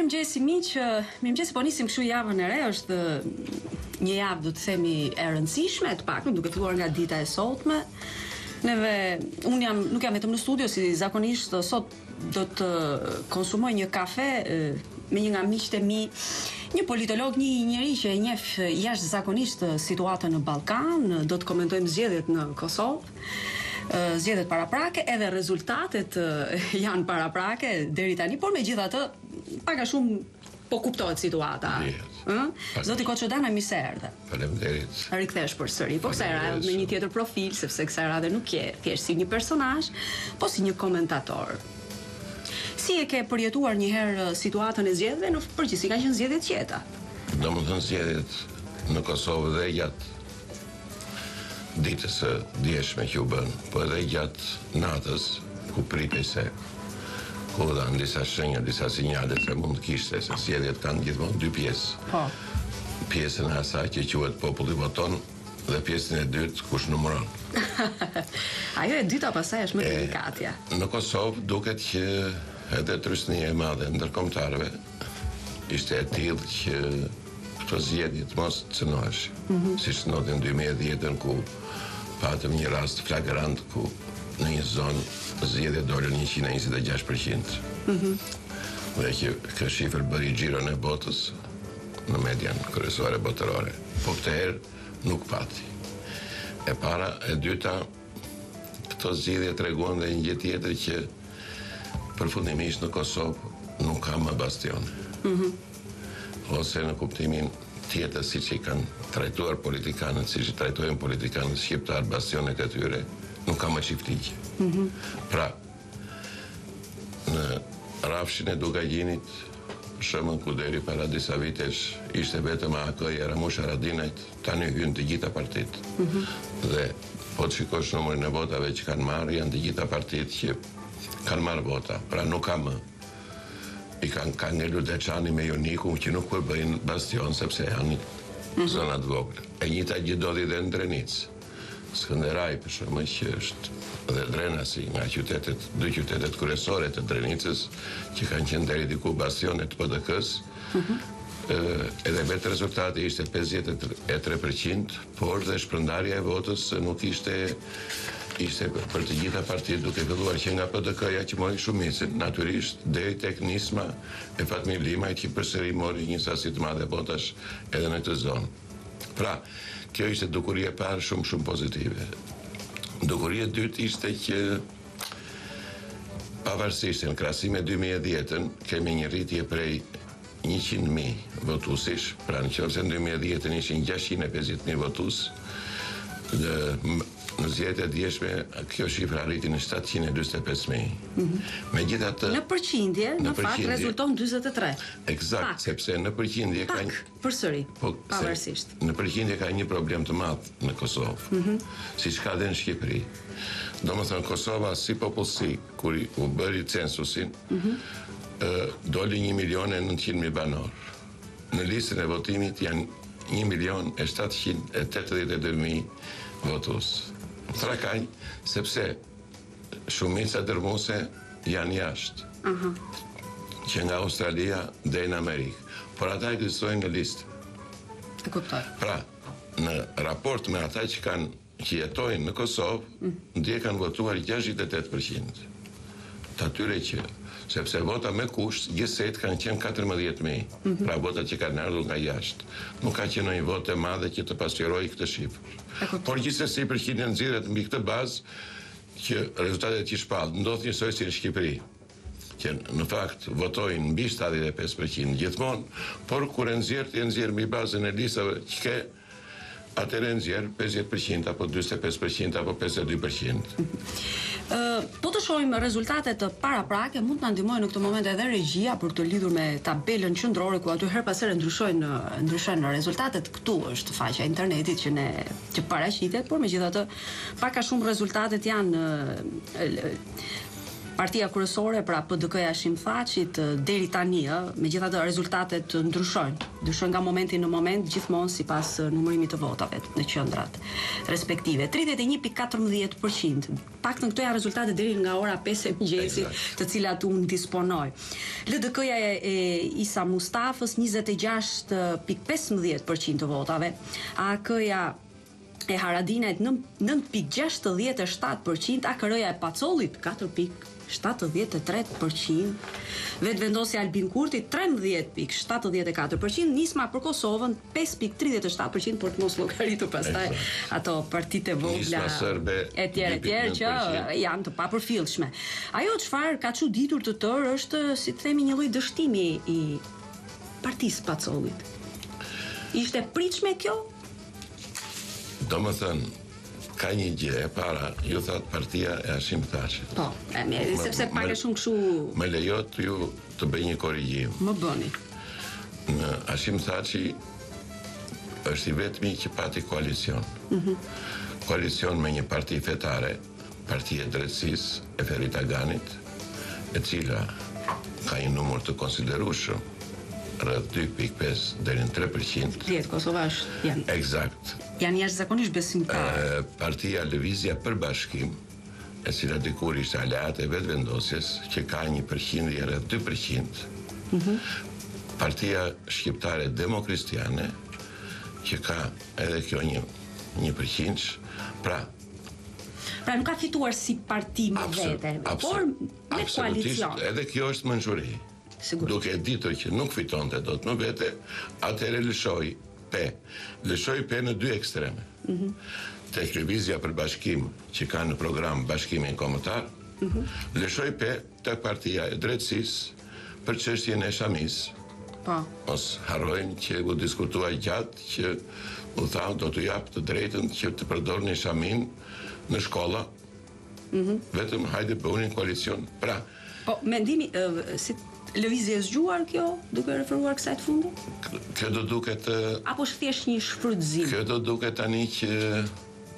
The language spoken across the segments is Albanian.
Mirëmëngjesi miq, mirëmëngjesi, po nisim kështu javën e re, është një javë do të themi e rëndësishme, të paktën duke filluar nga dita e sotme. Nuk jam vetëm në studio, si zakonisht sot do të konsumoj një kafe me një nga miqtë e mi, një politolog, një njeri që e njeh jashtëzakonisht situatën në Ballkan, do të komentojmë zgjedhjet në Kosovë. Zgjedhjet paraprake, edhe rezultatet janë paraprake deri tani, por megjithatë pak a shumë po kuptohet situata. Zoti Koçodana, mirë se erdhe. Faleminderit. Rikthesh përsëri, po kësaj radhe me një tjetër profil, sepse kësaj radhe nuk je thjesht si një personazh, po si një komentator. Si e ke përjetuar një herë situatën e zgjedhjeve? Në përgjithësi kanë qenë zgjedhje të qeta. Domethënë zgjedhjet në Kosovë dhe gjatë ditës së djeshme që u bën, po edhe gjatë natës ku pritej se ku dhanë disa shenja, disa sinjale se mund kishte, se zgjedhjet kanë gjithmonë dy pjesë. Po. Pjesën e asaj që quhet populli voton dhe pjesën e dytë kush numëron. Ajo e dyta pastaj është më delikatja. Në Kosovë duket që edhe trysnia e madhe ndërkombëtarëve ishte e tillë që këto zgjedhje të mos cënoheshin. Siç ndodhi në 2010 ku patëm një rast flagrant ku në një zonë zgjedhjet dolën 126%. Dhe që kjo shifër bëri xhiron e botës në median kryesore botërore. Po këtë herë nuk pati. E para, e dyta, këto zgjedhje treguan dhe një gjë tjetër që përfundimisht në Kosovë nuk ka më bastione. Ose në kuptimin tjetër siç i kanë trajtuar politikanët, siç i trajtojnë politikanët shqiptar bastionet e tyre, nuk ka më çiftligje. Pra, në rafshin e Dugagjinit, shëmën ku deri para disa vitesh ishte vetëm AK-i e Ramush Haradinajt, tani hyn të gjitha partitë. Dhe po të shikosh numrin e votave që kanë marrë, janë të gjitha partitë që kanë marrë vota. Pra nuk ka më. I kanë ngelur Deçani me Joniku që nuk bëjnë bastion sepse janë zonat vogla. E njëjta gjë ndodhi dhe në Drenicë. Skënderaj për shembull që është dhe Drenasi nga dy qytetet kryesore të Drenicës që kanë qenë deri diku bastione të PDK-s. Edhe vetë rezultati ishte 53%, por dhe shpërndarja e votës nuk ishte për të gjitha partitë, duke filluar që nga PDK-ja që mori shumicën, natyrisht deri tek nisma e Fatmir Limaj që përsëri mori një sasi të madhe votash edhe në këtë zonë. Pra, kjo ishte dukuria e parë shumë pozitive. Dukuria e dytë ishte që pavarësisht në krahasim me 2010-ën kemi një rritje prej 100.000 votuesish, pra nëse në 2010-ën ishin 650.000 votues, në zgjedhjet e djeshme kjo shifër arriti në 745.000. Megjithatë, në përqindje, në fakt rezulton 43. Eksakt, sepse në përqindje ka përsëri, pavarësisht. Në përqindje ka një problem të madh në Kosovë, siç ka dhe në Shqipëri. Domethënë Kosova si popullsi kur u bëri censusin, doli 1.900.000 banor. Në listën e votimit janë 1.782.000 votues. Trakaj, sepse shumica dërmuese janë jashtë, që nga Australia deri në Amerikë, por ata ekzistojnë në listë. E kuptoj. Pra, në raport me ata që jetojnë në Kosovë, ndje kanë votuar 68%. Të atyre që, sepse vota me kusht, gjithsejt kanë qenë 14.000, pra votat që kanë ardhur nga jashtë. Nuk ka qenë një votë e madhe që të pasqyrojë këtë shifër. Por gjithsesi përqindja nxirret mbi këtë bazë që rezultatet që shpall ndodh njësoj si në Shqipëri, që në fakt votojnë mbi 75% gjithmonë, por kur e nxjerr mbi bazën e listave që ke, atëherë nxjerr 50% apo 45% apo 52%. Po të shohim rezultatet paraprake, mund të na ndihmojë në këtë moment edhe regjia për të lidhur me tabelën qendrore ku aty her pas here ndryshojnë rezultatet. Këtu është faqja e internetit që paraqitet, por megjithatë pak a shumë rezultatet janë Partia kryesore, pra PDK-ja Hashim Thaqit, deri tani, megjithatë rezultatet ndryshojnë nga momenti në moment, gjithmonë sipas numërimit të votave në qendrat respektive. 31.14%. Paktën këto janë rezultatet deri nga ora 5 e mëngjesit, të cilat unë disponoj. LDK-ja e Isa Mustafës 26.15% të votave, AK-ja e Haradinajt 9.67%, AKR-ja e Pacollit 4.73%, vetvendosja Albin Kurti 13.74%, Nisma për Kosovën 5.37%, por të mos llogaritur pastaj ato partitë e vogla e tjerë që janë të papërfillshme. Ajo çfarë ka çuditur të tërë është, si të themi, një lloj dështimi i partisë Pacollit. Ishte pritshme kjo? Do më thënë, ka një gjë e para, ju thatë partia e Hashim Thaqit. Po, sepse pak e shumë kështu... Me lejot ju të bëj një korrigjim. Më bëni. Në Hashim Thaçi është i vetmi që pati koalicion. Koalicion me një parti fetare, Partia e Drejtësisë e Ferit Aganit, e cila ka një numër të konsiderueshëm, rreth 2.5 deri në 3%. Kosovash janë. Eksakt. Janë jashtëzakonisht besimtarë. Partia Lëvizja për Bashkim, e cila dikur ishte aleate e vetvendosjes, që ka një përqindje rreth 2%. Partia Shqiptare Demokristiane, që ka edhe kjo një përqindje, pra nuk ka fituar si parti me vete, por me koalicion. Edhe kjo është mençuri. Duke e ditur që nuk fitonte dot me vete, atëherë lëshoi pe në dy ekstreme. Tek Lëvizja për Bashkim, që ka në program bashkimin kombëtar, lëshoi pe tek Partia e Drejtësisë për çështjen e Shamis. Mos harrojmë që u diskutua gjatë që u tha do t'u jap të drejtën që të përdorni Shamin në shkolla. Vetëm hajde bëuni koalicion. Pra, po mendimi si lëvizje zgjuar kjo, duke referuar kësaj të fundit? Kjo do duket... Apo thjesht një shfrytëzim? Kjo do duket tani që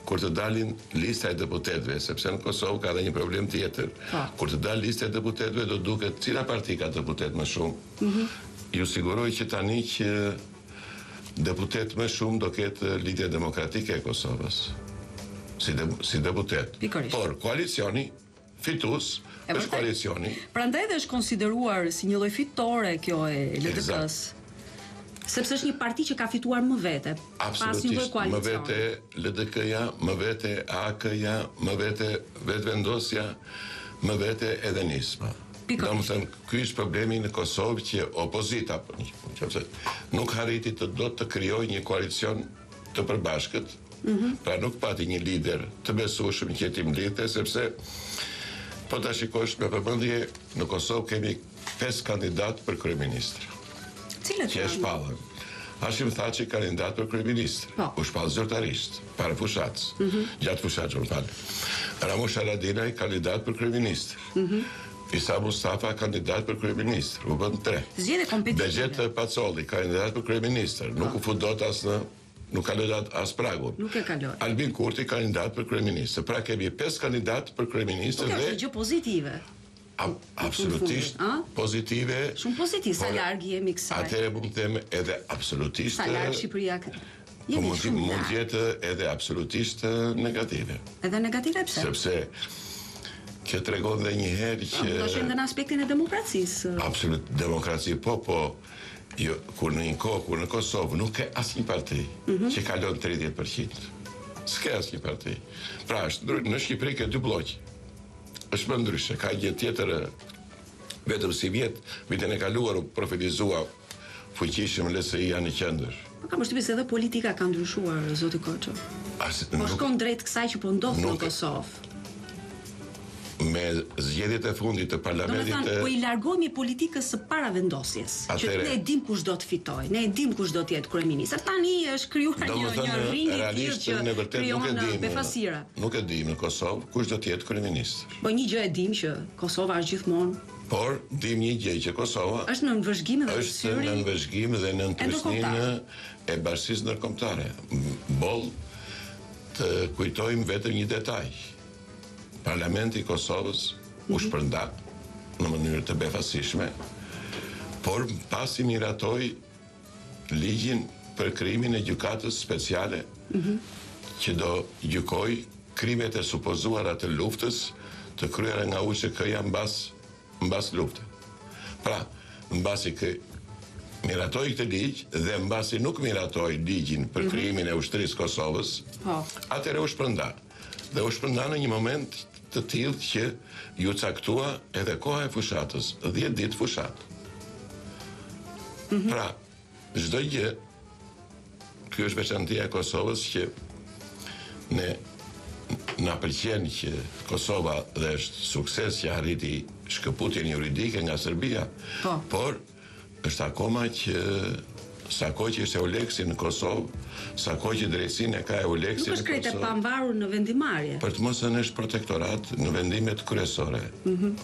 kur të dalin lista e deputetëve, sepse në Kosovë ka dhe një problem tjetër. Kur të dalin lista e deputetëve, do duket cila parti ka deputet më shumë. Ju siguroj që tani që deputet më shumë do ketë Lidhja Demokratike e Kosovës. Si deputet. Por koalicioni fitus është koalicioni. Prandaj dhe është konsideruar si një lloj fitore kjo e LDK-s. Sepse është një parti që ka fituar më vete. Absolutisht, më vete LDK-ja, më vete AK-ja, më vete vetvendosja, më vete edhe Nisma. Do më thënë, ky është problemi në Kosovë që opozita nuk hariti të krijoj një koalicion të përbashkët, pra nuk pati një lider të besueshëm që ti mblidhte, sepse po ta shikosh me përmendje, në Kosovë kemi 5 kandidatë për kryeministër. Cilët që e shpallën. Hashim Thaçi kandidat për kryeministër. U shpall zyrtarisht, para fushatës. Gjatë fushatës, më fal. Ramush Haradinaj kandidat për kryeministër. Isa Mustafa kandidat për kryeministër. U bën 3. Begjet Pacolli kandidat për kryeministër. Nuk u fut dot as në nuk ka lëdat as pragun. Nuk e kaloi. Albin Kurti kandidat për kryeministër. Pra kemi 5 kandidat për kryeministër dhe kjo është gjë pozitive. Absolutisht pozitive. Shumë pozitiv, sa larg jemi kësaj. Atëherë mund të them edhe absolutisht. Sa larg Shqipëria mund të jetë edhe absolutisht negative. Edhe negative pse? Sepse kjo tregon dhe një herë që do të shëndet në aspektin e demokracisë. Absolut, demokraci po. Jo, kur në një kohë, kur në Kosovë nuk ka asnjë parti që kalon 30%. S'ka asnjë parti. Pra, në Shqipëri ka dy blloqe. Është më ndryshe, ka gjë tjetër vetëm si vitin e kaluar u profilizua fuqishëm LSI-ja në qendër. Kam përshtypjen se edhe politika ka ndryshuar, zoti Koço. Po shkon drejt kësaj që po ndodh në Kosovë. Me zgjedhjet e fundit të parlamentit. Po i largohemi politikës së paravendosjes. Që ne e dim kush do të fitojë, ne e dim kush do të jetë kryeminist. Tani është krijuar një ring i tillë që krijon befasira. Nuk e dim në Kosovë kush do të jetë kryeminist. Po një gjë e dim që Kosova është gjithmonë. Por dim një gjë që Kosova është në nënvëzhgim dhe është në nënvëzhgim dhe në ndryshimin e bashkisë ndërkombëtare. Boll të kujtojmë vetëm një detaj. Parlamenti i Kosovës u shpërnda në mënyrë të befasishme, por pasi miratoi ligjin për krimin e gjykatës speciale që do gjykoj krimet e supozuara të luftës të kryera nga UÇK-ja mbas lufte. Pra, mbasi miratoi këtë ligj dhe mbasi nuk miratoi ligjin për krimin e ushtrisë Kosovës, atëherë u shpërnda. Dhe u shpërnda në një moment të tillë që ju caktua edhe koha e fushatës, 10 ditë fushat. Pra, çdo gjë, ky është veçantia e Kosovës që na pëlqen që Kosova dhe është sukses që arriti shkëputjen juridike nga Serbia, por është akoma që sa kohë që është Euleksi në Kosovë, sa kohë që drejtsinë e ka Euleksi në Kosovë. Nuk është krejt e pamvarur në vendimarrje. Për të mos në është protektorat në vendimet kryesore,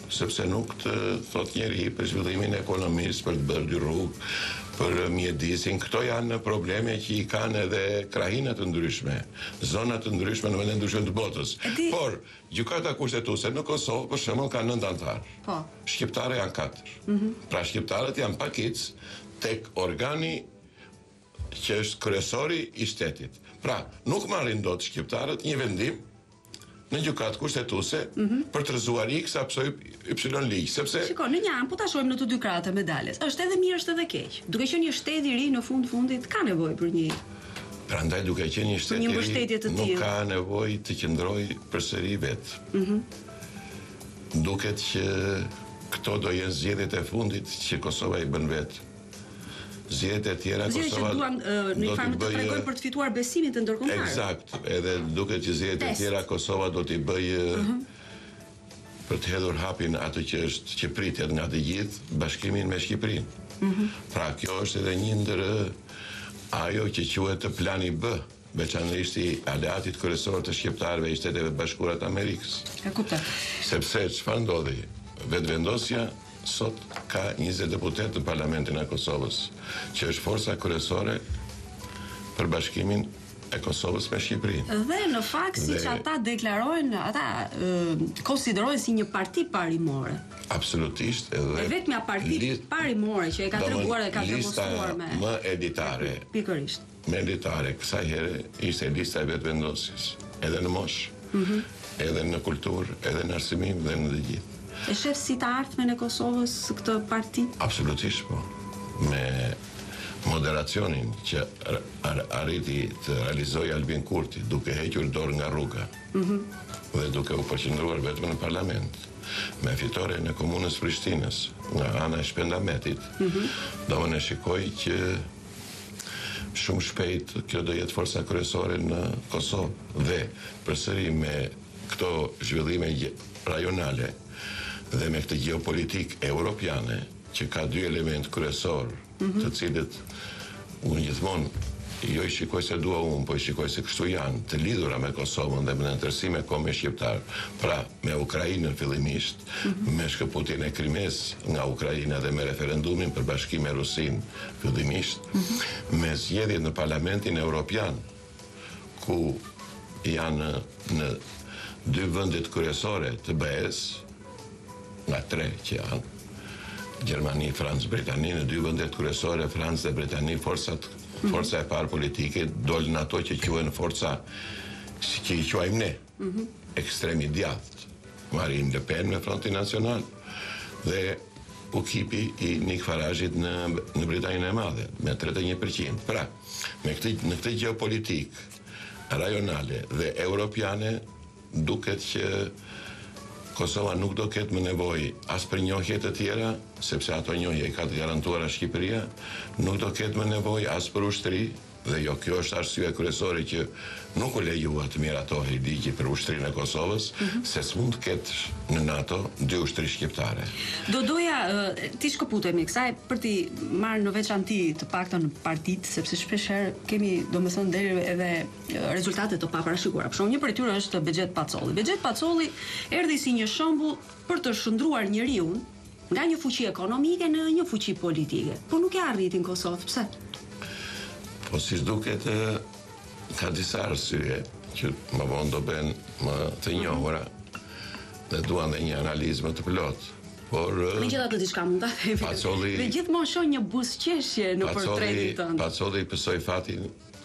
sepse nuk të thot njeri për zhvillimin ekonomisë, për të bërë dy rrugë, për mjedisin. Këto janë probleme që i kanë edhe krahinat të ndryshme, zonat të ndryshme në vende ndryshme të botës. Por, gjykata kushtetuese në Kosovë, për shembull, ka 9 anëtarë. Shqiptarë janë 4. Pra shqiptarët janë pakic tek organi që është kryesori i shtetit. Pra, nuk marrin dot shqiptarët një vendim në gjykatë kushtetuese për të rrëzuar X apo Y ligj, sepse Shiko, në një anë po ta shohim në të dy krahët e medaljes. Është edhe mirë, është edhe keq. Duke qenë një shtet i ri në fundit ka nevojë për një prandaj duke qenë një shtet i ri, nuk ka nevojë të qëndrojë përsëri vet. Duket që këto do jenë zgjedhjet e fundit që Kosova i bën vet. Zgjedhjet e tjera Kosova që duan në një farë të tregojnë për të fituar besimin të ndërkombëtarëve. Eksakt, edhe duket që zgjedhjet e tjera Kosova do t'i bëjë për të hedhur hapin atë që pritet nga të gjithë, bashkimin me Shqipërinë. Pra kjo është edhe një ndër ajo që quhet plani B, veçanërisht i aleatit kryesor të shqiptarëve i Shteteve Bashkuara të Amerikës. E kuptoj. Sepse çfarë ndodhi? Vetvendosja sot ka 20 deputet në Parlamentin e Kosovës, që është forca kryesore për bashkimin e Kosovës me Shqipërinë. Dhe në fakt, siç ata deklarojnë, ata konsiderojnë si një parti parimore. Absolutisht, edhe vetmja parti parimore që e ka treguar dhe ka demonstruar me më elitare. Pikërisht. Më elitare kësaj here ishte lista e vetvendosjes, edhe në moshë, edhe në kulturë, edhe në arsimim dhe në të gjithë. E shef si të ardhmen e Kosovës këtë parti? Absolutisht po. Me moderacionin që arriti të realizoj Albin Kurti, duke hequr dorë nga rruga dhe duke u përqendruar vetëm në parlament, me fitoren e komunës Prishtinës nga ana e Shpendametit, do më në shikoj që shumë shpejt kjo do jetë forca kryesore në Kosovë dhe përsëri me këto zhvillime rajonale dhe me këtë geopolitik europiane që ka dy element kryesor të cilët unë gjithmonë jo i shikoj se dua unë, po i shikoj se kështu janë, të lidhura me Kosovën dhe me ndërtësim e komë shqiptar, pra me Ukrainën fillimisht, me shkëputjen e Krimes nga Ukraina dhe me referendumin për bashkim me Rusin fillimisht, me zgjedhjet në Parlamentin Evropian, ku janë në dy vendet kryesore të BE-s, nga 3 që janë, Gjermani, Francë, Britani, në dy vendet kryesore, Francë dhe Britani, forca e parë politike, dolën ato që quhen forca që i quajmë ne, ekstremi djathtë. Marine Le Pen me Frontin Nacional dhe UKIP-i i Nik Farajit në Britaninë e Madhe, me 31%. Pra, në këtë geopolitik rajonale dhe europiane, duket që Kosova nuk do ketë më nevojë as për njohje të tjera, sepse ato njohje i ka të garantuara Shqipëria, nuk do ketë më nevojë as për ushtri, dhe jo, kjo është arsye kryesore që nuk u lejuat të miratohej ligji për ushtrinë e Kosovës, se s'mund të ketë në NATO 2 ushtri shqiptare. Do doja ti shkëputemi kësaj për t'i marrë në veçanti të paktën partitë, sepse shpeshherë kemi domethënë deri edhe rezultate të paparashikuara. Për shembull, një prej tyre është Bexhet Pacolli. Bexhet Pacolli erdhi si një shembull për të shndruar njeriu nga një fuqi ekonomike në një fuqi politike. Por nuk e arriti në Kosovë. Pse? Po si duket ka disa arsye që më vonë do ben më të njohura. dhe duan dhe një analizë më të plot. Por megjithatë diçka mund ta themi. Dhe gjithmonë shoh një buzëqeshje në portretin tënd. Pacolli pësoi fatin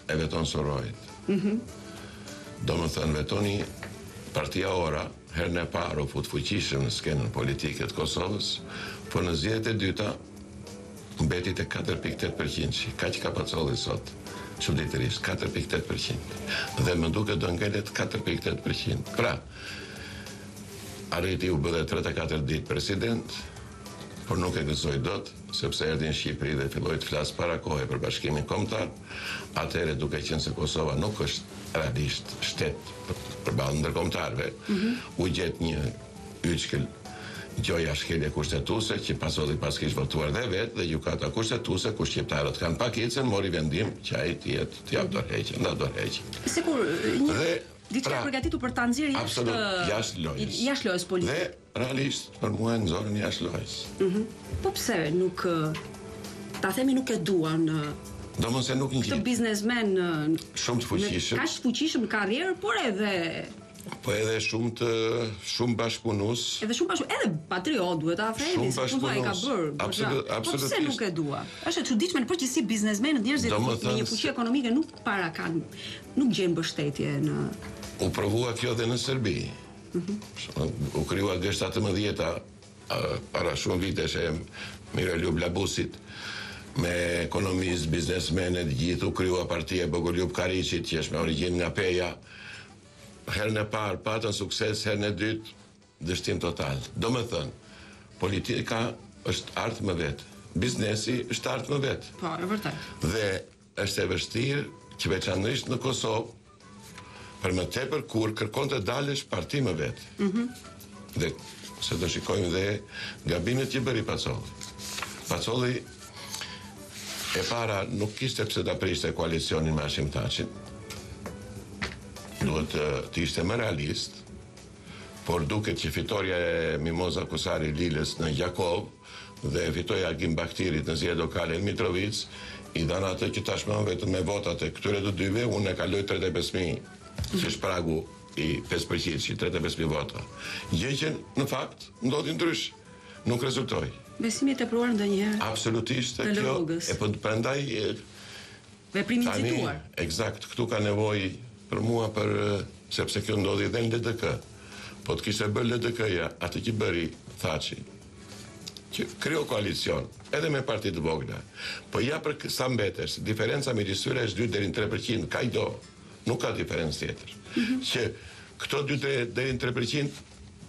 e veton Sorojit. Domethënë vetoni Partia Ora herën e parë u fut fuqishëm në skenën politike të Kosovës, por në zgjedhjet e dyta mbeti te 4.8%. Kaq ka Pacolli sot. Çuditërisht 4.8%. Dhe më duket do ngelet 4.8%. Pra, arriti u bë 34 ditë president, por nuk e gëzoi dot, sepse erdhi në Shqipëri dhe filloi të flas para kohë për Bashkimin Kombëtar. Atëherë duke qenë se Kosova nuk është realisht shtet përballë ndërkombëtarëve, u gjet një yçkël gjoja shkelje kushtetuese që Pacolli pas kishte votuar dhe vetë dhe gjykata kushtetuese ku shqiptarët kanë pakicën mori vendim që ai të jap dorëheqje, nda dorëheqje. Sikur një diçka përgatitur për ta nxjerrë jashtë lojës. Jashtë lojës politike. Dhe realisht për mua nxorën jashtë lojës. Po pse nuk ta themi nuk e duan domos se nuk këtë biznesmen shumë të fuqishëm. Kaq të fuqishëm në karrierë, por edhe shumë bashkëpunues. Edhe patriot duhet ta themi, se punta e ka bërë. Absolutisht. Po pse nuk e dua? Është e çuditshme në përgjithësi biznesmenët, njerëzit me një fuqi ekonomike nuk kanë, nuk gjejnë mbështetje në. U provua kjo dhe në Serbi. U krijua gështa të mëdhjeta para shumë vitesh e Mirëljub Labusit, me ekonomistë, biznesmenet, gjithë u krijua partia e Bogoljub Kariçit, që është me origjinë nga Peja. Herën e parë patën sukses, herën e dytë dështim total. Domethënë, politika është artë më vetë, biznesi është artë më vetë. Po, e vërtet. Dhe është e vështirë që veçanërisht në Kosovë, për më tepër kur kërkon të dalësh parti më vetë. Dhe se të shikojmë dhe gabimet që bëri Pacolli. Pacolli e para nuk kishte pse ta priste koalicionin me Hashim Thaçin. Duhet të ishte më realist, por duket që fitoria e Mimoza Kusari Lilës në Gjakov dhe fitoja Agim Baktirit në zgjedhjet lokale në Mitrovic, i dhanë atë që tashmë vetëm me votat e këtyre të dyve, unë e kaloj 35.000, që është pragu i 5%, që 35.000 vota. Gjë që në fakt ndodhi ndrysh, nuk rezultoi. Besimi i tepruar ndonjëherë. Absolutisht, kjo e po prandaj veprimi i cituar. Eksakt, këtu ka nevojë për mua sepse kjo ndodhi edhe në LDK. Po të kishte bërë LDK-ja atë që bëri Thaçi, që krijo koalicion edhe me parti të vogla. Po ja për sa mbetesh, diferenca midis tyre është 2 deri në 3%, kajdo, nuk ka diferencë tjetër. Që këto 2 deri në 3%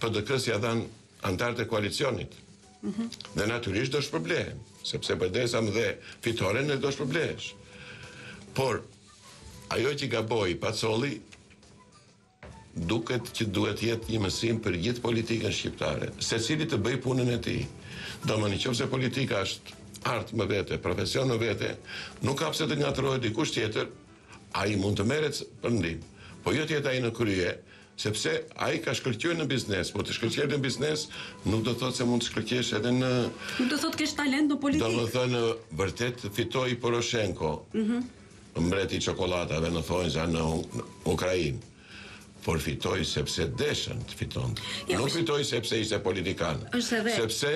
PDK-s ja dhan antarët e koalicionit. Dhe natyrisht do shpërblehen, sepse përdesa më dhe fitore në do shpërblehesh. Por ajo që gaboi Pacolli duket që duhet jetë një mësim për gjithë politikën shqiptare, secili të bëj punën e tij. Domethënë nëse politika është art më vete, profesion më vete, nuk ka pse të ngatrohet dikush tjetër, ai mund të merret për ndihmë, po jo të jetë ai në krye, sepse ai ka shkëlqyer në biznes, po të shkëlqyer në biznes nuk do thotë se mund të shkëlqesh edhe në nuk do thotë kesh talent në politikë. Domethënë vërtet fitoi Poroshenko. Mbreti i çokoladave në thonjza në Ukrainë. Por fitoi sepse deshën të fitonte. Nuk fitoi sepse ishte politikan. Sepse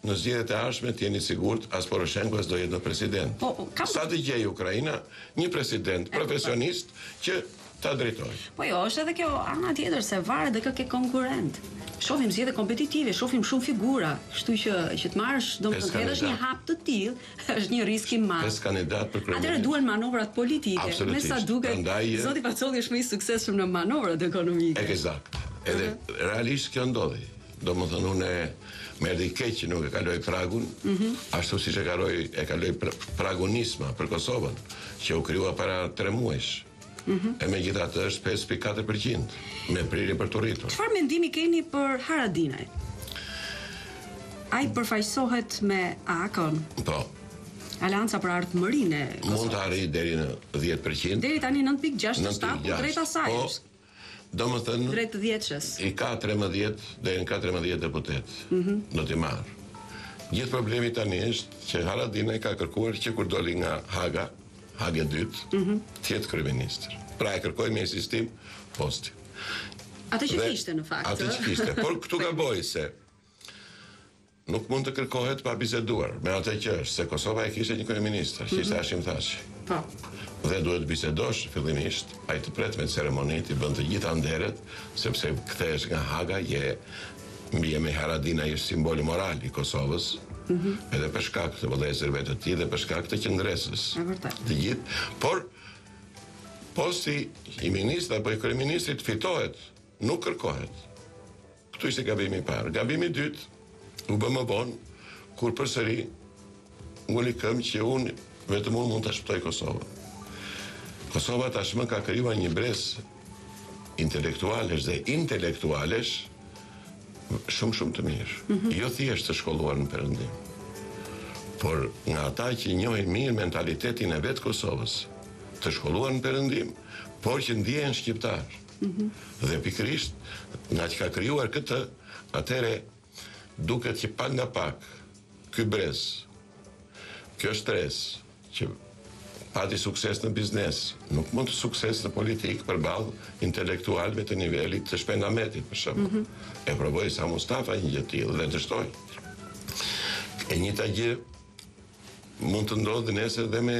në zgjedhjet e ardhshme të jeni sigurt as Poroshenko as do jetë në president. Sa të gjej Ukraina një president profesionist që ta drejtojë. Po jo, është edhe kjo ana tjetër se varet dhe kë ke konkurrent. Shohim zgjedhje kompetitive, shohim shumë figura, kështu që të marrësh, domethënë është një hap të tillë, është një risk i madh. 5 kandidat për kryeministër. Atëherë duhen manovrat politike. Me sa duket, zoti Pacolli është më i suksesshëm në manovrat ekonomike. Eksakt. Edhe realisht kjo ndodhi. Domethënë unë më erdhi keq që nuk e kaloj pragun, ashtu siç e kaloj pragun Nisma për Kosovën, që u krijua para 3 muajsh. E megjithatë është 5.4% me prirje për të rritur. Çfarë mendimi keni për Haradinaj? Ai përfaqësohet me AK-n. Po. Alianca për Ardhmërinë e Kosovës. Mund të arrijë deri në 10%. Deri tani 9.67, drejt asaj është. Domethënë drejt të 10-shës. I ka 13 deri në 14 deputet. Do t'i marr. Gjithë problemi tani është që Haradinaj ka kërkuar që kur doli nga Haga e dytë, të jetë kryeministër. Pra e kërkoi me insistim posti. Atë që kishte në fakt. Atë që kishte, por këtu gaboj se nuk mund të kërkohet pa biseduar me atë që është, se Kosova e kishte një kryeministër, që ishte Hashim Thaçi. Po. Dhe duhet bisedosh fillimisht, ai të pret me ceremonit, i bën të gjitha nderet, sepse kthehesh nga Haga, mbi me Haradina është simboli moral i Kosovës, edhe për shkak të vëllezërve të tij dhe për shkak të qendresës. Të gjithë, por posti i ministrit apo i kryeministrit fitohet, nuk kërkohet. Këtu ishte gabimi i parë. Gabimi i dytë u bë më vonë, kur përsëri nguli këmbë që vetëm unë mund të shpëtoj Kosovën. Kosova tashmë ka krijuar një brez intelektualesh dhe intelektualesh shumë të mirë. Jo thjesht të shkolluar në Perëndim, por nga ata që njohin mirë mentalitetin e vetë Kosovës, të shkolluar në Perëndim, por që ndihen shqiptar. Dhe pikërisht nga që ka krijuar këtë, atëre duket që pak nga pak ky brez, kjo stres që pati sukses në biznes, nuk mund të sukses në politikë përballë intelektualëve të nivelit të Shpendametit, për shembull. E provoi sa Mustafa një gjë të tillë dhe dështoi. E njëjta gjë mund të ndodhë nesër dhe me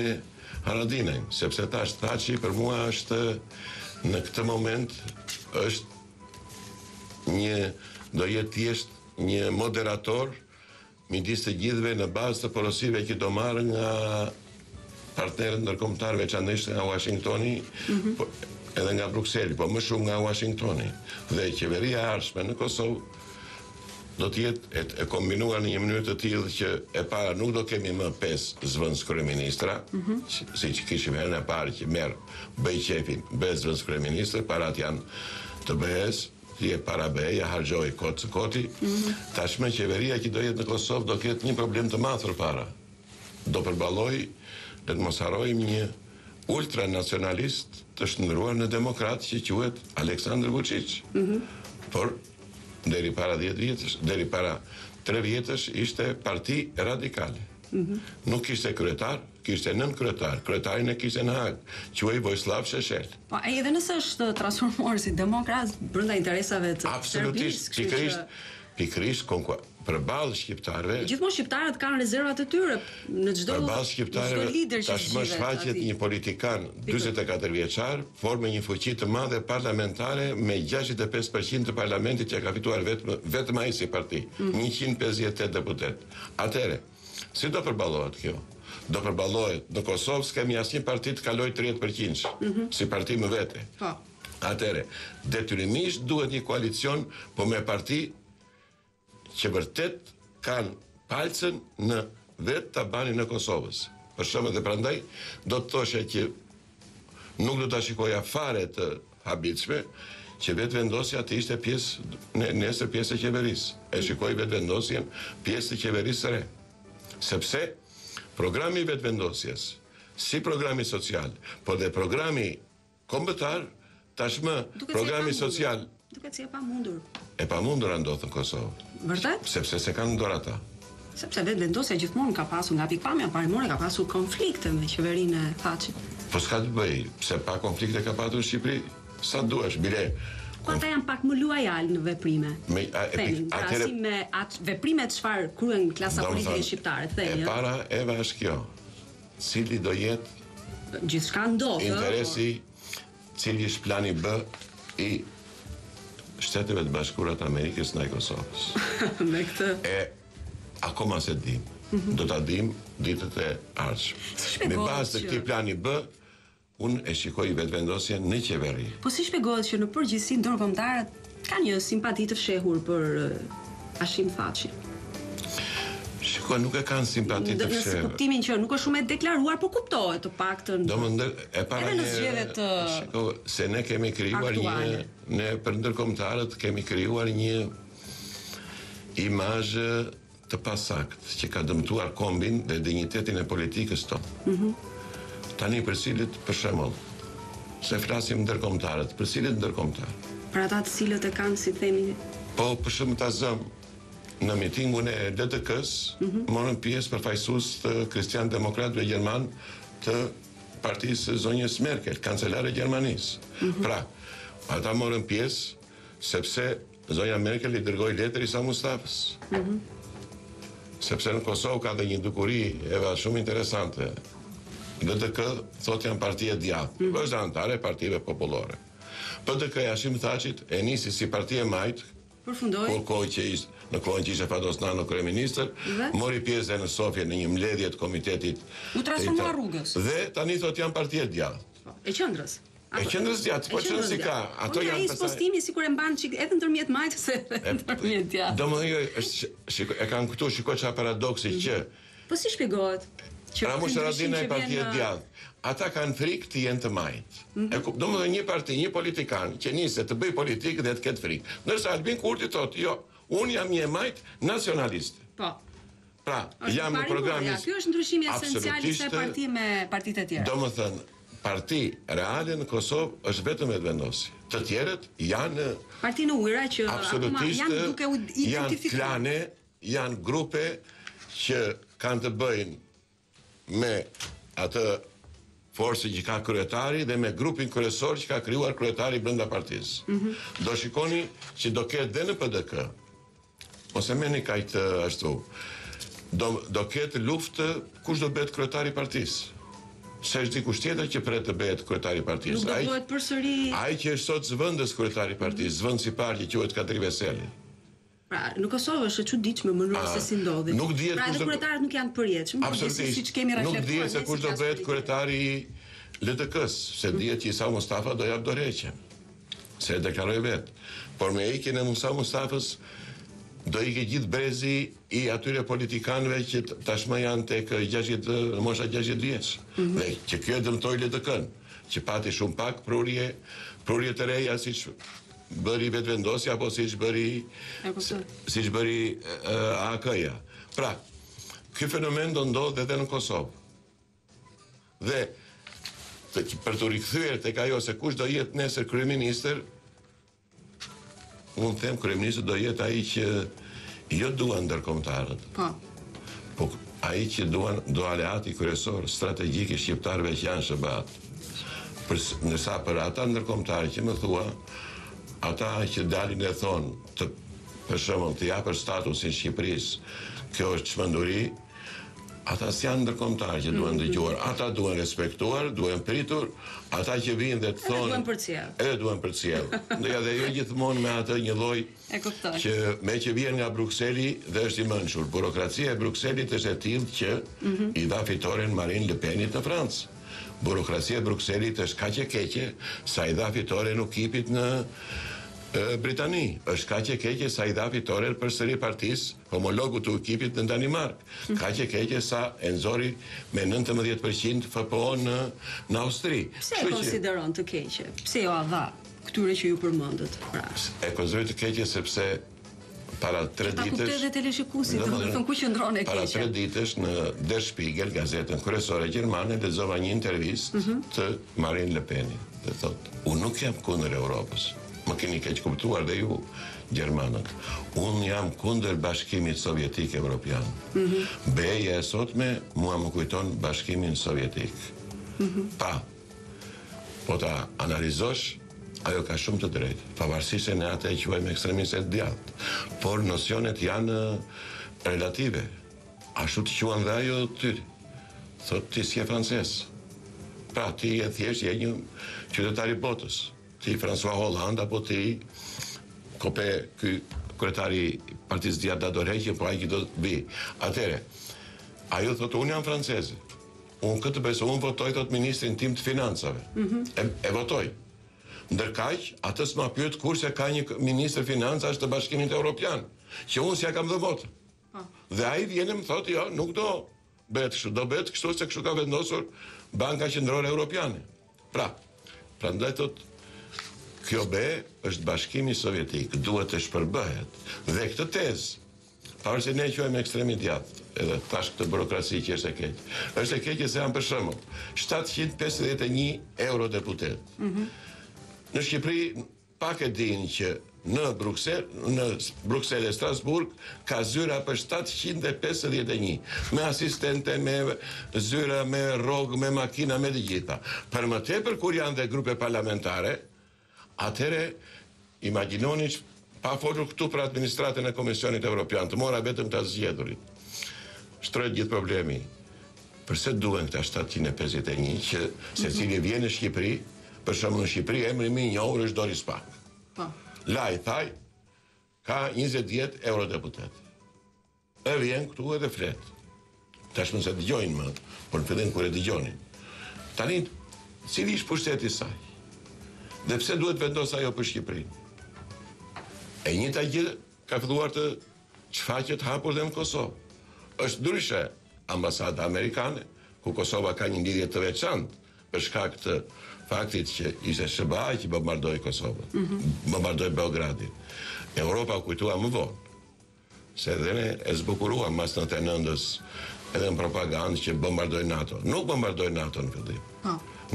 Haradinën, sepse Thaçi për mua është në këtë moment është do jetë thjesht një moderator midis të gjithëve në bazë të porosive që do marrë nga partnerët ndërkombëtar, veçanërisht nga Washingtoni, edhe nga Brukseli, po më shumë nga Washingtoni. Dhe qeveria e ardhshme në Kosovë do të jetë e kombinuar në një mënyrë të tillë që e para nuk do kemi më 5 zvëndës kryeministra, siç kishim herën e parë që bëj qefin, bëj zvëndës kryeministër, parat janë të BE-s, ti e para BE-ja harxhoi kot së koti. Tashmë qeveria që do jetë në Kosovë do ketë një problem të madh përpara. Do përballoj, le të mos harrojmë, një ultranacionalist të shndruar në demokrat që quhet Aleksandar Vučić. Por deri para 10 vjetësh, deri para 3 vjetësh ishte Parti Radikale. Nuk kishte kryetar, kishte 9 kryetar. Kryetarin e kishte në Hag, quhej Vojislav Šešelj. Po, edhe nëse është transformuar si demokrat brenda interesave të absolutisht, pikërisht përballë shqiptarëve. Gjithmonë shqiptarët kanë rezervat e tyre në çdo përballë shqiptarëve. Tashmë shfaqet një politikan 44 vjeçar, formë një fuqi të madhe parlamentare me 65% të parlamentit që ka fituar vetëm ai si parti, 158 deputet. Atëre, si do përballohet kjo? Do përballohet në Kosovë, s'kemi asnjë parti të kaloj 30% si parti më vete. Atëre, detyrimisht duhet një koalicion, po me parti që vërtet kanë palcën në vetë tabanin e Kosovës. Për shembull, dhe prandaj do të thoshe që nuk do ta shikoja fare të habitshme që vetëvendosja të ishte nesër pjesë e qeverisë. E shikoj vetëvendosjen pjesë të qeverisë së re. Sepse programi i vetëvendosjes, si programi social, por dhe programi kombëtar, tashmë programi social duket si e pamundur. E pamundur ndodh në Kosovë. Vërtet? Sepse se kanë në dorë ata. Sepse vetëvendosja gjithmonë ka pasur nga pikpamja parimore, ka pasur konflikte me qeverinë e Thaçit. Po s'ka të bëj, pse pa konflikte ka patur në Shqipëri, sa duash, bile. Ku ata janë pak më luajal në veprime. Krahasim me atë veprimet çfarë kryen klasa politike shqiptare, thënë. E para Eva është kjo. Cili do jetë gjithçka ndodh. Interesi, cili është plani B i Shteteve të Bashkuara të Amerikës ndaj Kosovës. Me këtë. Akoma se dim. Do ta dim ditët e ardhshme. Me bazë të këtij plani B, unë e shikoj vetëvendosjen në qeveri. Po si shpjegohet që në përgjithësi ndërkombëtarët kanë një simpati të fshehur për Hashim Thaçin? Shiko, nuk e kanë simpati të fshehur. Në kuptimin që nuk është shumë e deklaruar, po kuptohet të paktën. Edhe në zgjedhjet shiko, se ne kemi krijuar ne për ndërkombëtarët kemi krijuar një imazh të pasakt që ka dëmtuar kombin dhe dinjitetin e politikës tonë. Tani për cilët, për shembull, se flasim ndërkombëtarët, për cilët ndërkombëtar? Për ata të cilët e kanë, si themi, po për shembull ta zëm në mitingun e DTK-s, morën pjesë përfaqësues të Kristian Demokratëve Gjerman të partisë zonjës Merkel, kancelare e Gjermanisë. Pra, ata morën pjesë sepse zonja Merkel I dërgoi letër Isa Mustafës. Sepse në Kosovë ka dhe një dukuri shumë interesante. DDK thot janë partia djathtë, është anëtare e partive popullore. PDK Hashim Thachit e nisi si parti e majtë, përfundoi në kohën që ishte Fados Nano kryeministër, mori pjesë në Sofje në një mbledhje të komitetit. U transformua Rrugës. Dhe tani thot janë parti e djathtë. E qendrës. E qendrës djathtë, po çfarë si ka? Ato janë ai postimi sikur e mban çik edhe ndërmjet majtës edhe ndërmjet djathtë. Domethënë e kanë këtu shikoj çfarë paradoksi që. Po si shpjegohet? Ramush Haradinaj e partia e djathtë. Ata kanë frikë të jenë të majtë. Domethënë një parti, një politikan që nisë të bëj politikë dhe të ketë frikë. Ndërsa Albin Kurti thotë, jo, unë jam një majtë nacionaliste. Po. Pra, jam në programin. Ky është ndryshimi esencial I kësaj partie me partitë e tjera. Domethënë, parti reale në Kosovë është vetëm vetë vendosi. Të tjerët janë parti në ujëra që akoma janë duke u identifikuar. Janë klane, janë grupe që kanë të bëjnë me atë forcë që ka kryetari dhe me grupin kryesor që ka krijuar kryetari brenda partisë. Do shikoni që do ketë dhe në PDK. Ose meni kaq ashtu. Do ketë luftë kush do bëhet kryetari I partisë. Se është dikush tjetër që pret të bëhet kryetari I partisë. Nuk do bëhet përsëri. Ai që është sot zëvendës kryetari I partisë, zëvendës I parë që quhet Kadri Veseli. Pra, në Kosovë është e çuditshme mënyra se si ndodhi. Pra, edhe kryetarët nuk janë të përjetshëm, siç kemi reflektuar. Nuk dihet se kush do bëhet kryetari I LDK-s, se dihet që Isa Mustafa do jap dorëheqjen. Se e deklaroi vet. Por me ikjen e Musa Mustafës do ikë gjithë brezi I atyre politikanëve që tashmë janë tek 60 mosha 60 vjeç. Dhe që kjo dëmtoi LDK-n, që pati shumë pak prurje të reja siç bëri vetëvendosja apo siç bëri AK-ja. Pra, ky fenomen do ndodh edhe në Kosovë. Dhe për të rikthyer tek ajo se kush do jetë nesër kryeministër, unë them kryeministri do jetë ai që jo duan ndërkombëtarët. Po ai që do aleati kryesor strategjik I shqiptarëve që janë SBA. Ndërsa për ata ndërkombëtarë që më thua, ata që dalin e thonë për shembull të japër statusin Shqipërisë, kjo është çmenduri, ata s'janë ndërkombëtarë që duhen dëgjuar, ata duhen respektuar, duhen pritur, ata që vinë dhe të thonë edhe duhen përcjell. Ndërsa dhe jo gjithmonë me atë një lloj që me që vjen nga Brukseli dhe është I mençur. Burokracia e Brukselit është e tillë që I dha fitoren Marine Le Penit në Francë. Burokracia e Brukselit është kaq e keqe sa I dha fitoren UKIP-it në Britani. Është kaq e keqe sa I dha fitoren përsëri partisë homologu të UKIP-it në Danimark. Kaq e keqe sa e nxori me 19% FPO në Austri. Pse e konsideron të keqe? Pse jo dha këtyre që ju përmendët? E konsideroj të keqe sepse para 3 ditësh para 3 ditësh në Der Spiegel, gazetën kryesore gjermane, lexova një intervistë të Marine Le Penit. Dhe thotë, unë nuk jam kundër Europës. Më keni keq kuptuar dhe ju gjermanët. Unë jam kundër Bashkimit Sovjetik Evropian. Beja e sotme mua më kujton Bashkimin Sovjetik. Po ta analizosh, ajo ka shumë të drejtë, pavarësisht se ne atë e quajmë ekstremistë të djathtë. Por nocionet janë relative. Ashtu të quan dhe ajo ty. Thot ti si e francez. Pra ti e thjesht je një qytetar I botës. Ti François Hollande apo ti Kope, ky kryetari partisë djathtë da dorëheqjen, po ai që do të vi. Atëre, ajo thot unë jam franceze. Unë këtë besoj, unë votoj thot ministrin tim të financave. E votoj. Ndërkaq, atës ma pyet kurse ka një ministër financash të Bashkimit Evropian, që unë s'ja kam dhe votë. Dhe ai vjen më thotë, jo, nuk do bëhet kështu, do bëhet kështu se kështu ka vendosur Banka Qendrore Evropiane. Prandaj thotë, kjo është Bashkimi Sovjetik, duhet të shpërbëhet. Dhe këtë tezë, pavarësisht ne quajmë ekstremi djathtë, edhe tash këtë burokraci që është e keqe. Është e keqe se janë për shembull 751 eurodeputet. Në Shqipëri pak e dinë që në Bruksel e Strasburg ka zyra për 751, me asistente, me zyra, me rrogë, me makina, me të gjitha. Për më tepër kur janë dhe grupe parlamentare, atëre imagjinoni pa folur këtu për administratën e Komisionit Evropian, të mora vetëm të zgjedhurit. Shtrohet gjithë problemi. Përse duhen këta 751 që secili vjen në Shqipëri, për shembull në Shqipëri emri më i njohur është Doris Pak. Po. Laj thaj ka 20 vjet eurodeputat. E vjen këtu edhe flet. Tashmë se dëgjojnë më, por në fillim kur e dëgjonin. Tani cili është pushteti i saj? Dhe pse duhet vendos ajo për Shqipërinë? E njëjta gjë ka filluar të shfaqet hapur dhe në Kosovë. Është ndryshe ambasada amerikane, ku Kosova ka një lidhje të veçantë për shkak të faktit që ishte SBA që bombardoi Kosovën, bombardoi Beogradin. Europa kujtua më vonë, se edhe ne e zbukuruam mas 99-s edhe në propagandë që bombardoi NATO. Nuk bombardoi NATO në fillim.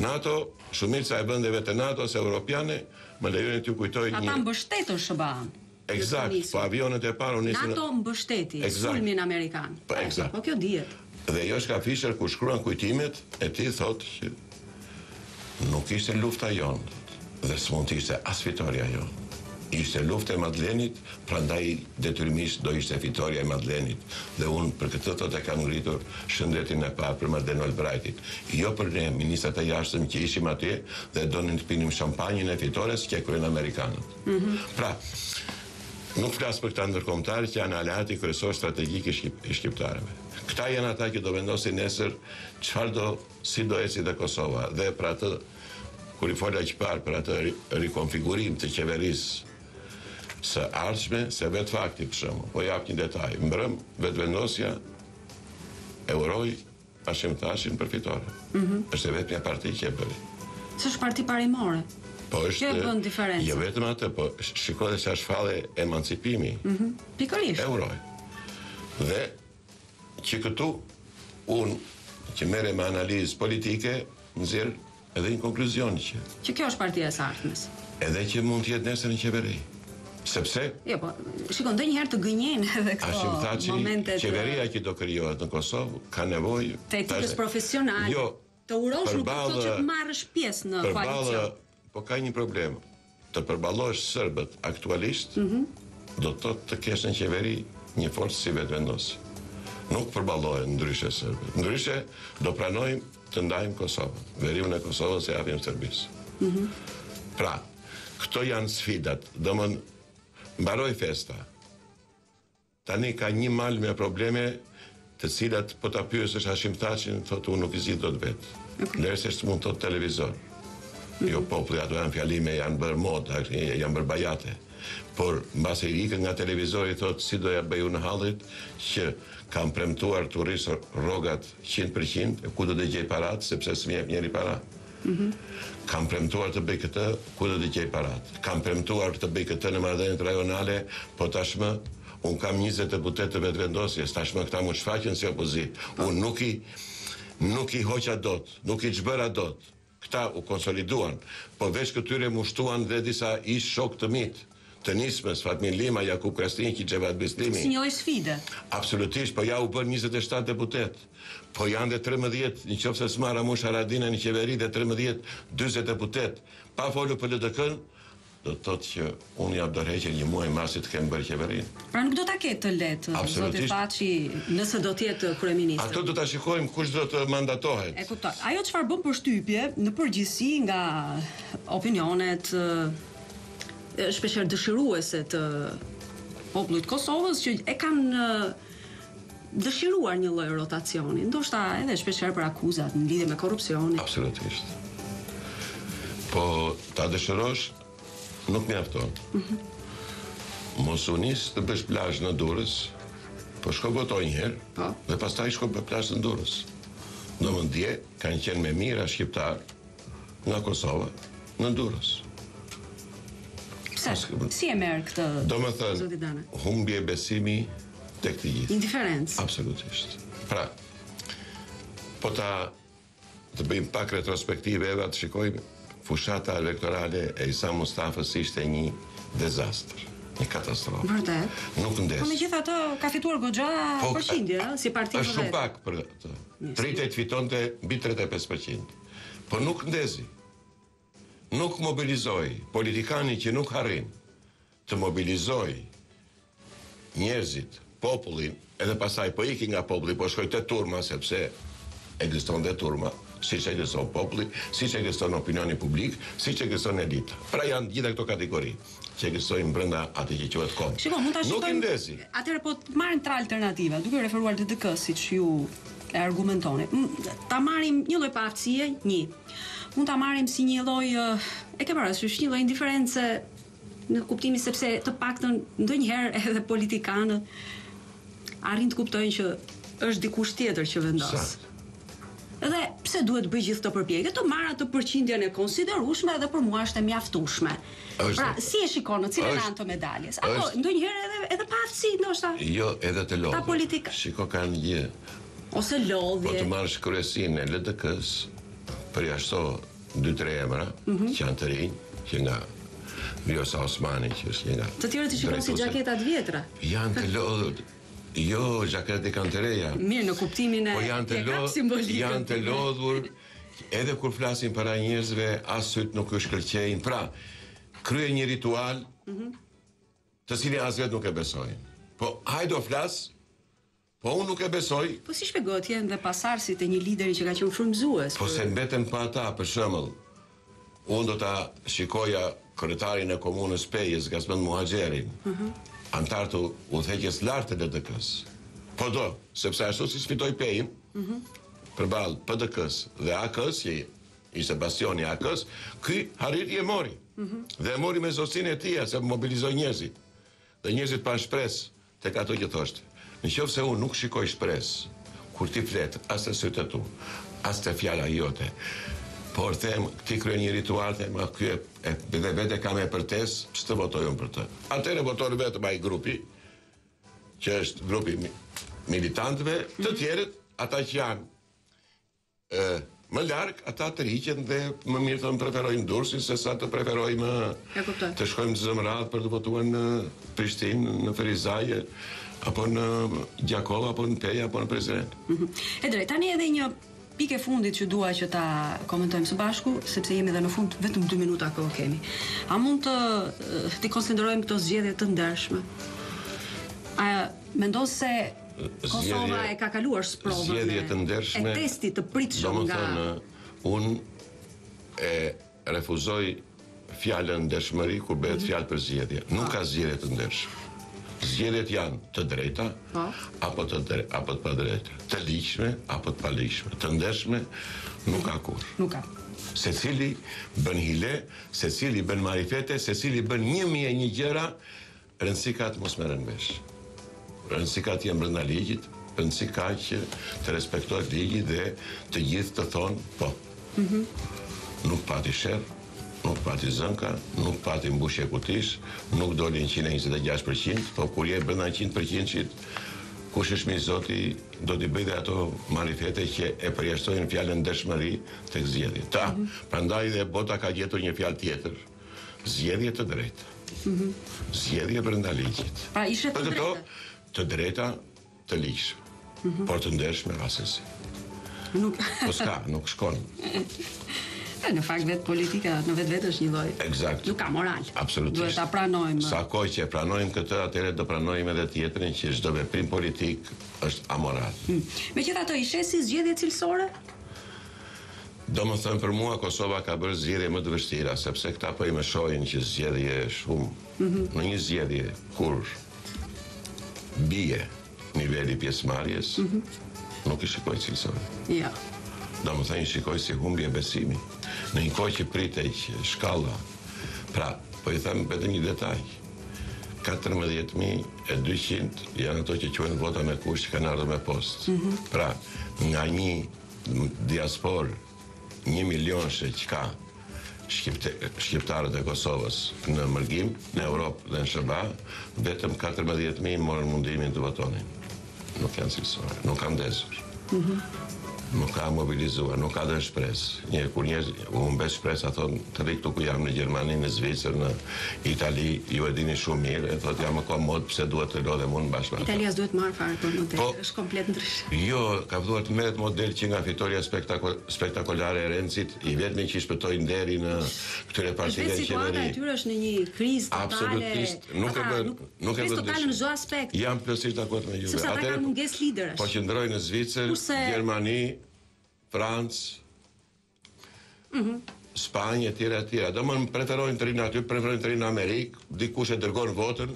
NATO, shumica e vendeve të NATO-s europiane, më lejoni t'ju kujtoj një... Ata mbështetën SBA-n. Eksakt, po avionet e parë nisën... NATO mbështeti sulmin amerikan. Po, eksakt. Po kjo dihet. Dhe Joshka Fischer, kur shkruan kujtimet, e ti thotë që nuk ishte lufta jonë, dhe s'mund të ishte as fitoria jonë. Ishte lufta e Madlenit, prandaj detyrimisht do ishte fitoria e Madlenit. Dhe unë për këtë thotë e kam ngritur shëndetin e parë për Madlen Albrightit. Jo për ne, ministrat e jashtëm që ishim atje dhe donin të pinim shampanjën e fitores që kryen amerikanët. Pra, nuk flas për këta ndërkombëtarë që janë aleati kryesor strategjik i shqiptarëve. Këta janë ata që do vendosin nesër si do eci dhe Kosova. Dhe për atë, kur i fola që parë për atë rikonfigurim të qeverisë së ardhshme, se vetë fakti për shembull, po jap një detaj. Mbrëm vetëvendosja e uroi Hashim Thashin për fitore. Është vetëm një parti që e bëri. S'është parti parimore. Po është kjo bën diferencë. Jo vetëm atë, po shikoj se është falle emancipimi. Pikërisht. Euroj. Dhe që këtu unë që merrem me analizë politike nxjerr edhe një konkluzion që kjo është partia e së ardhmes. Edhe që mund të jetë nesër në qeveri. Sepse jo, po, shikon, ndonjëherë të gënjejnë edhe këto momentet. Qeveria që do krijohet në Kosovë ka nevojë të etikës profesionale. Jo, të urosh nuk do të marrësh pjesë në koalicion. Po ka një problem. Të përballosh serbët aktualisht, do të kesh në qeveri një forcë si vetëvendos. Nuk përballohen ndryshe serbët. Ndryshe do pranojmë të ndajmë Kosovën. Veriun e Kosovës e japim Serbisë. Pra, këto janë sfidat. Domthon mbaroi festa. Tani ka një mal me probleme të cilat po ta pyesësh Hashim Thashin, thotë unë nuk i zgjidh dot vet. Lërse s'mund të televizor. Jo, populli ato janë fjalime, janë bërë modë, janë bërë bajate. Por mbas e ikën nga televizori thotë si do ja bëj unë hallit që kam premtuar të rris rrogat 100%, ku do të gjej parat sepse s'më jep njëri para. Kam premtuar të bëj këtë, ku do të gjej parat. Kam premtuar të bëj këtë në marrëdhëniet rajonale, po tashmë un kam 20 deputet të vetëvendosjes, tashmë këta mu shfaqen si opozit. Un nuk i hoqa dot, nuk i çbëra dot. Këta u konsoliduan, po veç këtyre mushtuan dhe disa ish shok të mit, të nismës, Fatmin Lima, Jakub Krasniqi, Xhevat Beslimi. Si një sfide. Absolutisht, po ja u bën 27 deputet. Po janë dhe 13, nëse s'marra Mush Haradina në qeveri dhe 13, 40 deputet. Pa folur për LDK-n, do të thotë që unë jam dorëhequr një muaj masi të kem bërë qeverinë. Pra nuk do ta ketë të lehtë zoti Thaçi nëse do të jetë kryeminist. Ato do ta shikojmë kush do të mandatohet. E kuptoj. Ajo çfarë bën përshtypje në përgjithësi nga opinionet shpeshherë dëshiruese të popullit Kosovës që e kanë dëshiruar një lloj rotacioni, ndoshta edhe shpeshherë për akuzat në lidhje me korrupsionin. Absolutisht. Po ta dëshirosh nuk mjafton. Mos u nis të bësh plazh në Durrës, po shko votoj një herë, dhe pastaj shko për plazh në Durrës. Domethënë kanë qenë me mira shqiptar nga Kosova në Durrës. Pse? Si e merr këtë? Domethënë humbje besimi tek të gjithë. Indiferencë. Absolutisht. Pra, po të bëjmë pak retrospektive edhe të shikojmë fushata elektorale e Isa Mustafës ishte një dezastër, një katastrofë. Vërtet. Nuk ndes. Po megjithatë ka fituar goxha përqindje, si parti. Është shumë pak për të. Pritet fitonte mbi 35%. Po nuk ndezi. Nuk mobilizoi, politikani që nuk harrin, të mobilizoj njerëzit, popullin, edhe pasaj po iki nga populli, po shkoj te turma, sepse ekziston dhe turma, siç ekziston populli, siç ekziston opinioni publik, siç ekziston elita. Pra janë gjitha këto kategori që ekzistojnë brenda atij që quhet kom. Nuk i ndesi. Atëherë po të marrim tre alternativa, duke referuar të DK siç ju e argumentoni. Ta marrim një lloj paaftësie, një. Mund ta marrim si një lloj e ke parasysh një lloj indiferencë në kuptimin sepse të paktën ndonjëherë edhe politikanët arrin të kuptojnë që është dikush tjetër që vendos. Edhe pse duhet bëj gjithë këtë përpjekje, të marr atë përqindjen e konsiderueshme dhe për mua është e mjaftueshme. Pra, si e shikon në cilën anë të medaljes? Apo ndonjëherë edhe pa aftësi ndoshta? Jo, edhe të lodhur. Ta politika. Shiko ka një gjë. Ose lodhje. Po të marrësh kryesinë e LDK-s, përjashto 2-3 emra që janë të rinj, që nga Vjosa Osmani, që është një nga. Të tjerët i shikon si xhaketat vjetra. Janë të lodhur. Jo, xhaketat e kanë të reja. Mirë, në kuptimin e janë të lodhur, edhe kur flasin para njerëzve, as syt nuk u shkëlqejnë. Pra, kryen një ritual të cilin as vetë nuk e besojnë. Po, hajde o flas, po unë nuk e besoj. Po si shpjegohet janë dhe pasardhësit e një lideri që ka qenë frymëzues? Po se mbeten pa ata, për shembull, unë do ta shikoja kryetarin e komunës Pejës, Gazmend Muhaxherin, antar të udhëheqjes lartë të LDK-s. Po do, sepse ashtu si sfidoi Pejin, përballë PDK-s dhe AK-s, që ishte bastioni AK-s, ky harriti e mori. Dhe e mori me zotësinë e tij, se mobilizoi njerëzit. Dhe njerëzit pa shpresë tek ato që thoshte. Nëse unë nuk shikoj shpresë kur ti flet, as të sytë tu, as të fjala jote, por them, ti krye një ritual, them, ky dhe vete ka me përtes, që të votojnë për të. Atëre votojnë vetëm ai grupi, që është grupi militantëve, të tjerët, ata që janë më larg, ata të rriqen dhe më mirë të më preferojnë Durrësin se sa të preferojmë të shkojmë të Zëmrat për të votuar në Prishtinë, në Ferizaj, apo në Gjakova, apo në Peja, apo në Prezren. E drejt, tani edhe një pikë e fundit që dua që ta komentojmë së bashku, sepse jemi edhe në fund, vetëm 2 minuta kohë kemi. A mund të konsiderojmë këto zgjedhje të ndershme? A mendon se Kosova e ka kaluar sprovën e testit të pritshëm nga... Unë e refuzoj fjalën ndershmëri kur bëhet fjalë për zgjedhje. Nuk ka zgjedhje të ndershme. Zgjedhjet janë të drejta apo të padrejta, të ligjshme apo të paligjshme, të ndershme nuk ka kurrë. Nuk ka. Secili bën hile, secili bën marifete, secili bën 1001 gjëra, rëndësi ka të mos merren vesh. Rëndësi ka të jenë brenda ligjit, rëndësi ka që të respektohet ligji dhe të gjithë të thonë po. Nuk pati sherr, nuk pati zënka, nuk pati mbushje kutish, nuk doli 126%, po kur je brenda 100%-shit, kush është mirë Zoti, do t'i bëj dhe ato marifete që e përjashtojnë fjalën ndershmëri tek zgjedhjet. Prandaj dhe bota ka gjetur një fjalë tjetër. Zgjedhje të drejta. Zgjedhje brenda ligjit. Pra ishte të drejta. Të drejta, të ligjshme. Por të ndershme asesi. Po s'ka, nuk shkon. Në fakt vetë politika në vetë është një lloj. Eksakt. Nuk ka moral. Absolutisht. Duhet ta pranojmë. Sa kohë që e pranojmë këtë, atëherë do pranojmë edhe tjetrin që çdo veprim politik është amoral. Megjithatë, i shesi zgjedhje cilësore? Domethënë për mua Kosova ka bërë zgjedhje më të vështira, sepse këta po i mëshojnë që zgjedhje shumë. Në një zgjedhje kur bie niveli pjesëmarrjes, nuk i shikoj cilësore. Ja. Domethënë shikoj si humbje besimi. Në një kohë që pritej shkalla. Pra, po i them vetëm një detaj. 14.200 janë ato që quhen vota me kusht që kanë ardhur me postë. Pra, nga një diaspor 1 milion që ka shqiptarët e Kosovës në Mërgim, në Europë dhe në SBA, vetëm 14.000 morën mundimin të votonin. Nuk janë cilësore, nuk kanë ndezur. nuk ka mobilizuar, nuk ka dhe shpresë. Kur njerëz u humbes shpresa, thonë të ri këtu ku jam në Gjermani, në Zvicër, në Itali, ju e dini shumë mirë, e thotë jam më komod, pse duhet të lodhem unë bashkë me ata. Italias duhet marrë fare për model, është komplet ndryshe. Jo, ka vëlluar të merret model që nga fitoria spektakolare e Rencit, i vetmi që i shpëtoi nderi në këtyre partive në qeveri. Situata e tyre është në një krizë totale. Absolutisht, nuk e krizë totale në çdo aspekt. Jam plotësisht dakord me ju. Sepse ata kanë mungesë liderash. Po qëndrojnë në Zvicër, Gjermani, Francë, Spanjë, etj. Do më preferojnë të rinë aty, preferojnë të rinë në Amerikë, dikush e dërgon votën,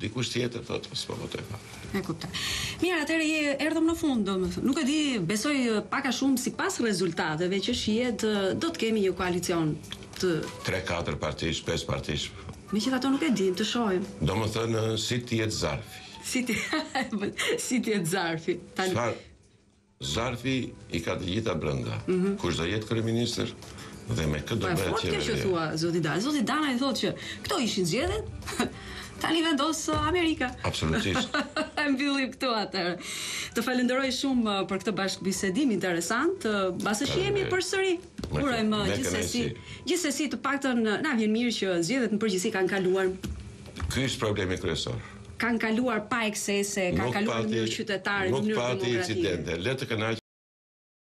dikush tjetër thotë s'po votoj pa. E kuptoj. Mirë, atëherë erdhëm në fund, domethënë. Nuk e di, besoj pak a shumë sipas rezultateve që shihet do të kemi një koalicion të 3-4 partish, 5 partish. Megjithatë nuk e dim, të shohim. Domethënë si të jetë Zarfi. Si të jetë Zarfi. Zarfi i ka të gjitha brenda. Kush do jetë kryeministër dhe me këtë do bëhet qeveria. Po që thua Zoti Dana. Zoti Dana i thotë që këto ishin zgjedhjet. Tani vendos Amerika. Absolutisht. Mbyllim këtu atëherë. Të falenderoj shumë për këtë bashkëbisedim interesant. Mbasë shihemi përsëri. Urojmë gjithsesi të paktën na vjen mirë që zgjedhjet në përgjithësi kanë kaluar. Ky është problemi kryesor. Kanë kaluar pa eksese, kanë kaluar në mënyrë qytetare, në mënyrë demokratike. Nuk pati incidente. Le të kënaqemi